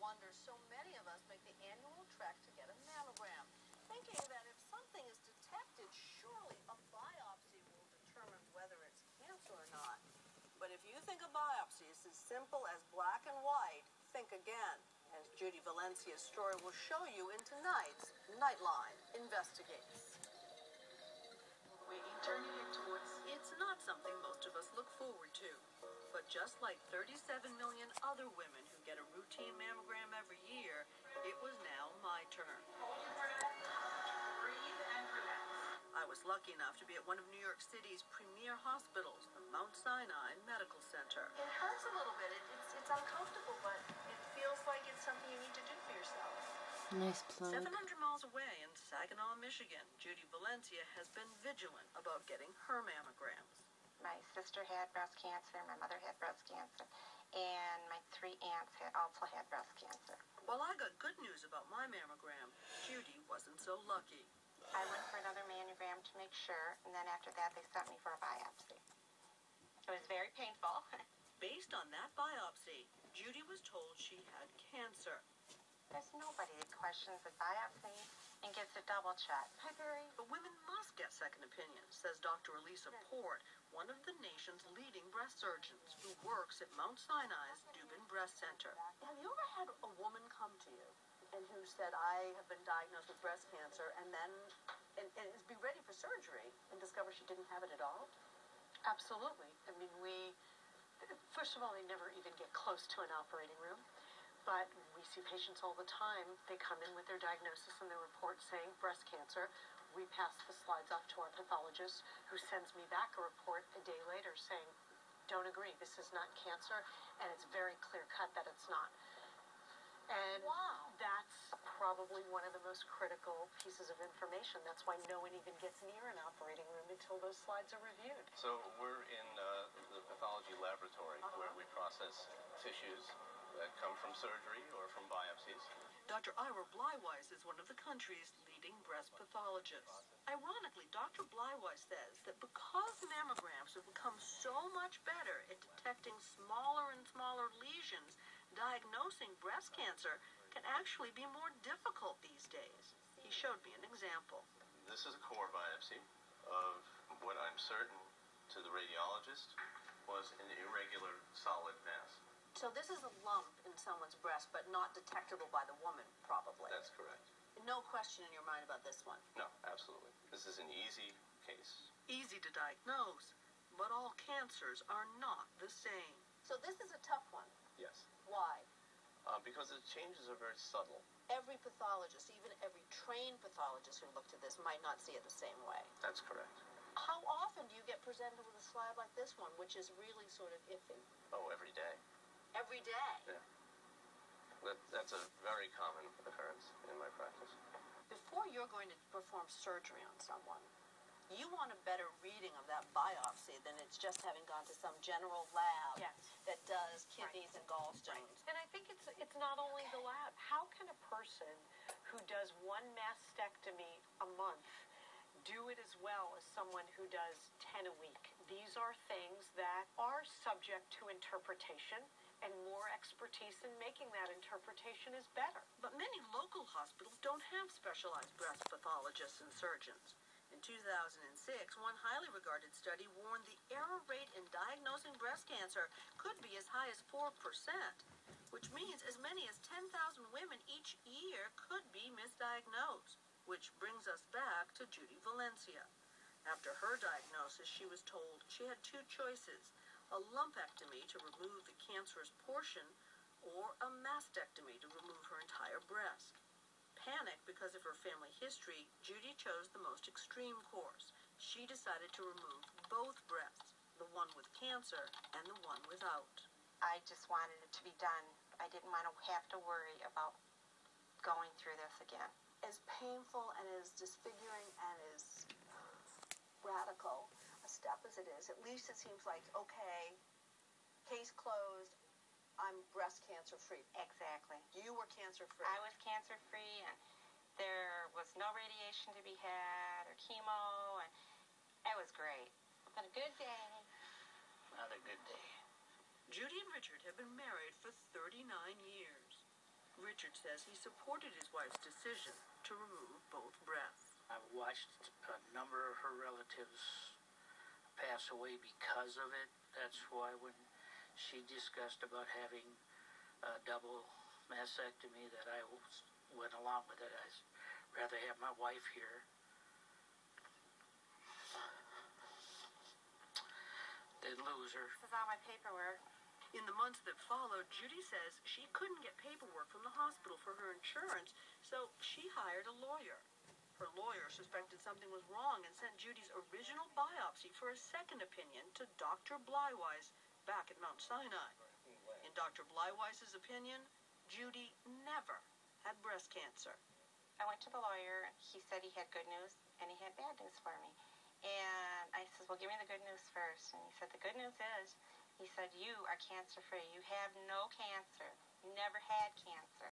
wonder so many of us make the annual trek to get a mammogram, thinking that if something is detected, surely a biopsy will determine whether it's cancer or not. But if you think a biopsy is as simple as black and white, think again, as Judy Valencia's story will show you in tonight's Nightline Investigates. Turning it towards... It's not something most of us look forward to. But just like 37 million other women who get a routine mammogram every year, it was now my turn. Hold your breath, breathe, and relax. I was lucky enough to be at one of New York City's premier hospitals, the Mount Sinai Medical Center. It hurts a little bit. It's uncomfortable, but it feels like it's something you need to do for yourself. Nice plug. 700 miles away in Saginaw, Michigan, Judy Valencia has been vigilant about getting her mammograms. My sister had breast cancer, my mother had breast cancer, and my 3 aunts also had breast cancer. While I got good news about my mammogram, Judy wasn't so lucky. I went for another mammogram to make sure, and then after that they sent me for a biopsy. It was very painful. Based on that biopsy, Judy was told she had cancer. There's nobody that questions a biopsy and gets a double check. Hi, Barry. But women must get second opinions, says Dr. Elisa Port, one of the nation's leading breast surgeons who works at Mount Sinai's Dubin Breast Center. Have you ever had a woman come to you and who said, I have been diagnosed with breast cancer, and then be ready for surgery and discover she didn't have it at all? Absolutely. I mean, first of all, they never even get close to an operating room. But we see patients all the time. They come in with their diagnosis and their report saying breast cancer. We pass the slides off to our pathologist, who sends me back a report a day later saying, don't agree, this is not cancer, and it's very clear cut that it's not. And wow, that's probably one of the most critical pieces of information. That's why no one even gets near an operating room until those slides are reviewed. So we're in the pathology laboratory where we process tissues that come from surgery or from biopsies. Dr. Ira Bleiweiss is one of the country's leading breast pathologists. Ironically, Dr. Bleiweiss says that because mammograms have become so much better at detecting smaller and smaller lesions, diagnosing breast cancer can actually be more difficult these days. He showed me an example. This is a core biopsy of what I'm certain to the radiologist was an irregular solid mass. So this is a lump in someone's breast, but not detectable by the woman, probably. That's correct. No question in your mind about this one. No, absolutely. This is an easy case. Easy to diagnose, but all cancers are not the same. So this is a tough one. Yes. Why? Because the changes are very subtle. Every pathologist, even every trained pathologist who looked at this, might not see it the same way. That's correct. How often do you get presented with a slide like this one, which is really sort of iffy? Oh, every day. Every day? Yeah. That's a very common occurrence in my practice. Before you're going to perform surgery on someone, you want a better reading of that biopsy than it's just having gone to some general lab that does kidneys and gallstones. And I think it's not only the lab. How can a person who does 1 mastectomy a month do it as well as someone who does 10 a week? These are things that are subject to interpretation, and more expertise in making that interpretation is better. But many local hospitals don't have specialized breast pathologists and surgeons. In 2006, one highly regarded study warned the error rate in diagnosing breast cancer could be as high as 4%, which means as many as 10,000 women each year could be misdiagnosed. Which brings us back to Judy Valencia. After her diagnosis, she was told she had 2 choices: a lumpectomy to remove the cancerous portion, or a mastectomy to remove her entire breast. Panicked because of her family history, Judy chose the most extreme course. She decided to remove both breasts, the one with cancer and the one without. I just wanted it to be done. I didn't want to have to worry about going through this again. As painful and as disfiguring and as radical a step as it is, at least it seems like, okay, case closed, I'm breast cancer free. Exactly. You were cancer free. I was cancer free, and there was no radiation to be had or chemo, and it was great. But a good day. Another good day. Judy and Richard have been married for 39 years. Richard says he supported his wife's decision to remove both breasts. I've watched a number of her relatives pass away because of it. That's why when she discussed about having a double mastectomy, that I went along with it. I'd rather have my wife here than lose her. This is all my paperwork. In the months that followed, Judy says she couldn't get paperwork from the hospital for her insurance, so she hired a lawyer. Her lawyer suspected something was wrong and sent Judy's original biopsy for a second opinion to Dr. Bleiweiss back at Mount Sinai. In Dr. Bleiweiss's opinion, Judy never had breast cancer. I went to the lawyer. He said he had good news and he had bad news for me. And I said, well, give me the good news first. And he said, the good news is, he said, you are cancer-free. You have no cancer. You never had cancer.